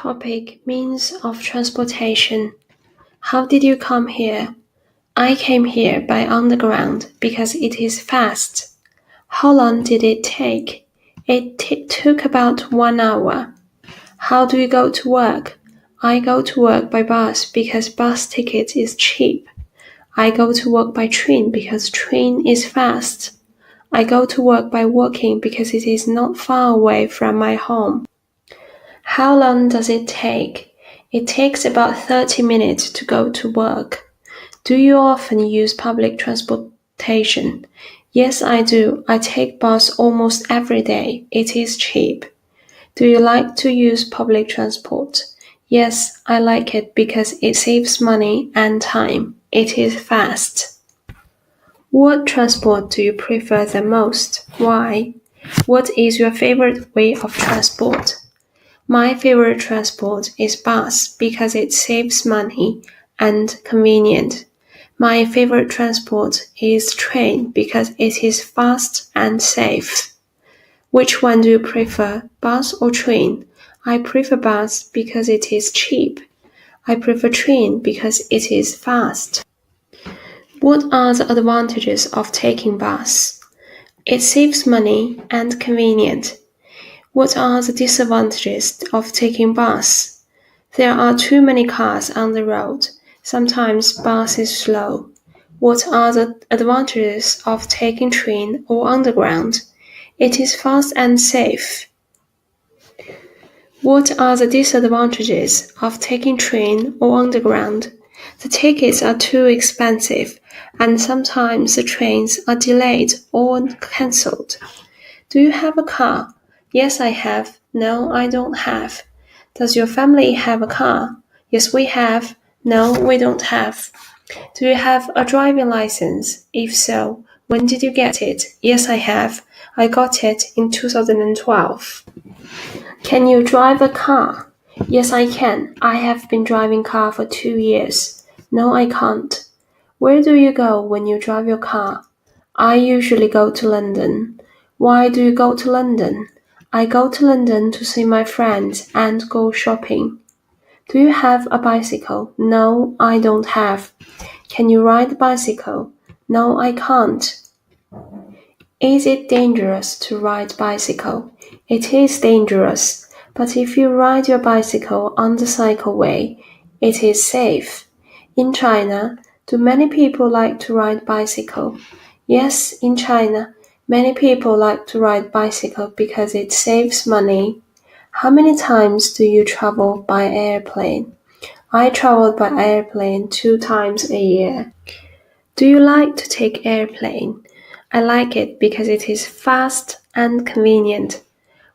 Topic: Means of transportation. How did you come here? I came here by underground because it is fast. How long did it take? It took about 1 hour. How do you go to work? I go to work by bus because bus ticket is cheap. I go to work by train because train is fast. I go to work by walking because it is not far away from my home. How long does it take? It takes about 30 minutes to go to work. Do you often use public transportation? Yes, I do. I take bus almost every day. It is cheap. Do you like to use public transport? Yes, I like it because it saves money and time. It is fast. What transport do you prefer the most? Why? What is your favorite way of transport? My favorite transport is bus because it saves money and convenient. My favorite transport is train because it is fast and safe. Which one do you prefer, bus or train? I prefer bus because it is cheap. I prefer train because it is fast. What are the advantages of taking bus? It saves money and convenient. What are the disadvantages of taking bus? There are too many cars on the road. Sometimes bus is slow. What are the advantages of taking train or underground? It is fast and safe. What are the disadvantages of taking train or underground? The tickets are too expensive, and sometimes the trains are delayed or cancelled. Do you have a car? Yes, I have. No, I don't have. Does your family have a car? Yes, we have. No, we don't have. Do you have a driving license? If so, when did you get it? Yes, I have. I got it in 2012. Can you drive a car? Yes, I can. I have been driving car for 2 years. No, I can't. Where do you go when you drive your car? I usually go to London. Why do you go to London? I go to London to see my friends and go shopping. Do you have a bicycle? No, I don't have. Can you ride a bicycle? No, I can't. Is it dangerous to ride bicycle? It is dangerous, but if you ride your bicycle on the cycleway, it is safe. In China, do many people like to ride bicycle? Yes, in China, many people like to ride bicycle because it saves money. How many times do you travel by airplane? I travel by airplane 2 times a year. Do you like to take airplane? I like it because it is fast and convenient.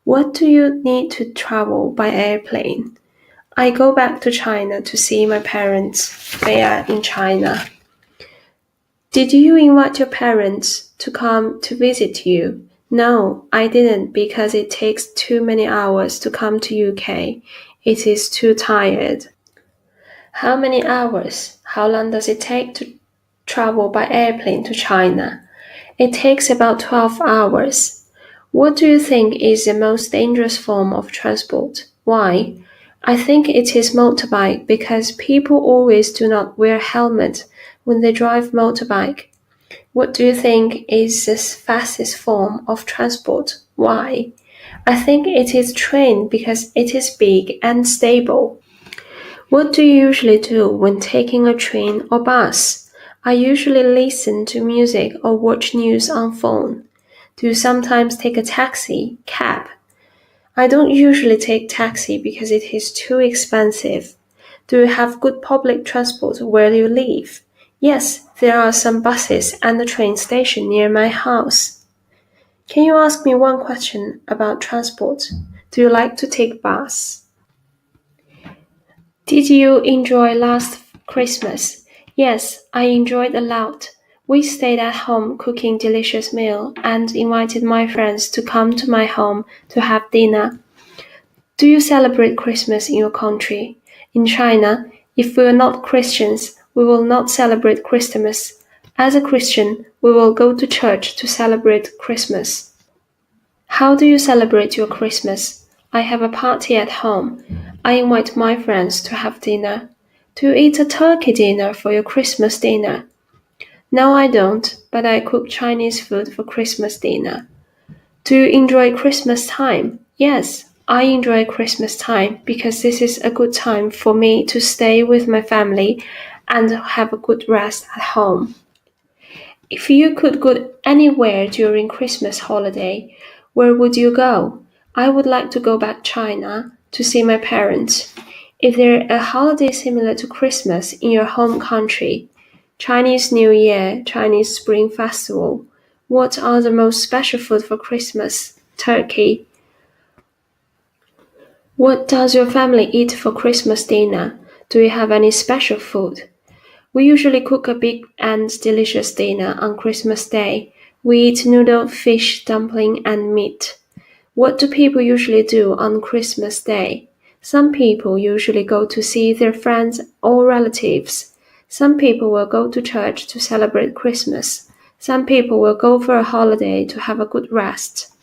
What do you need to travel by airplane? I go back to China to see my parents. They are in China. Did you invite your parents to come to visit you? No, I didn't because it takes too many hours to come to UK. It is too tired. How many hours? How long does it take to travel by airplane to China? It takes about 12 hours. What do you think is the most dangerous form of transport? Why? I think it is motorbike because people always do not wear helmet when they drive motorbike. What do you think is the fastest form of transport? Why? I think it is train because it is big and stable. What do you usually do when taking a train or bus? I usually listen to music or watch news on phone. Do you sometimes take a taxi, cab? I don't usually take taxi because it is too expensive. Do you have good public transport where you live? Yes, there are some buses and a train station near my house. Can you ask me one question about transport? Do you like to take bus? Did you enjoy last Christmas? Yes, I enjoyed a lot. We stayed at home cooking delicious meal and invited my friends to come to my home to have dinner. Do you celebrate Christmas in your country? In China, if we are not Christians, we will not celebrate Christmas. As a Christian, we will go to church to celebrate Christmas. How do you celebrate your Christmas? I have a party at home. I invite my friends to have dinner. Do you eat a turkey dinner for your Christmas dinner? No, I don't, but I cook Chinese food for Christmas dinner. Do you enjoy Christmas time? Yes, I enjoy Christmas time because this is a good time for me to stay with my family and have a good rest at home. If you could go anywhere during Christmas holiday, where would you go? I would like to go back China to see my parents. Is there a holiday similar to Christmas in your home country? Chinese New Year, Chinese Spring Festival. What are the most special food for Christmas? Turkey. What does your family eat for Christmas dinner? Do you have any special food? We usually cook a big and delicious dinner on Christmas Day. We eat noodle, fish, dumpling, and meat. What do people usually do on Christmas Day? Some people usually go to see their friends or relatives. Some people will go to church to celebrate Christmas. Some people will go for a holiday to have a good rest.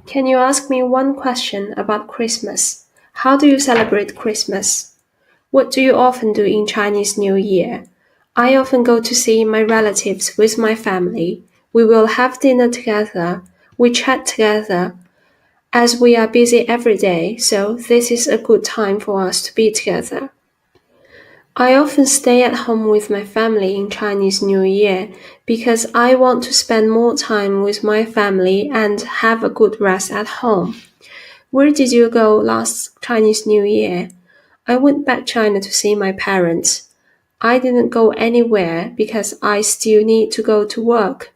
Can you ask me one question about Christmas? How do you celebrate Christmas? What do you often do in Chinese New Year? I often go to see my relatives with my family. We will have dinner together. We chat together. As we are busy every day, so this is a good time for us to be together. I often stay at home with my family in Chinese New Year because I want to spend more time with my family and have a good rest at home. Where did you go last Chinese New Year? I went back China to see my parents. I didn't go anywhere because I still need to go to work.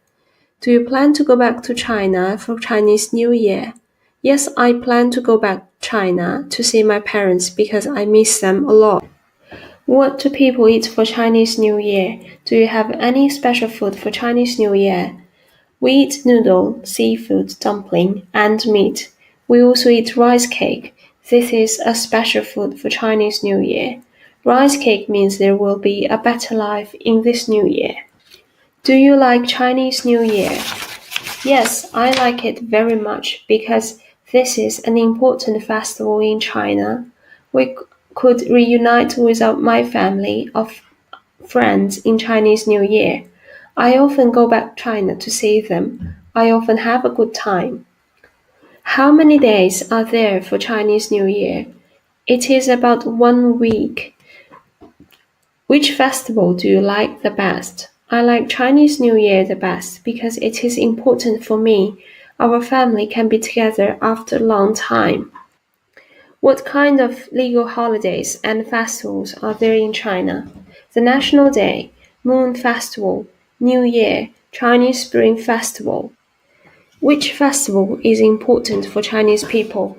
Do you plan to go back to China for Chinese New Year? Yes, I plan to go back China to see my parents because I miss them a lot. What do people eat for Chinese New Year? Do you have any special food for Chinese New Year? We eat noodle, seafood, dumpling, and meat. We also eat rice cake. This is a special food for Chinese New Year. Rice cake means there will be a better life in this new year. Do you like Chinese New Year? Yes, I like it very much because this is an important festival in China. We could reunite with my family of friends in Chinese New Year. I often go back China to see them. I often have a good time. How many days are there for Chinese New Year? It is about 1 week. Which festival do you like the best? I like Chinese New Year the best because it is important for me. Our family can be together after a long time. What kind of legal holidays and festivals are there in China? The National Day, Moon Festival, New Year, Chinese Spring Festival. Which festival is important for Chinese people?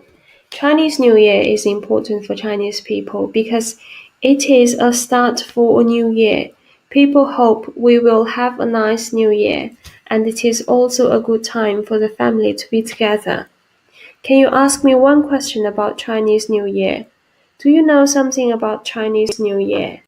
Chinese New Year is important for Chinese people because it is a start for a new year. People hope we will have a nice new year, and it is also a good time for the family to be together. Can you ask me one question about Chinese New Year? Do you know something about Chinese New Year?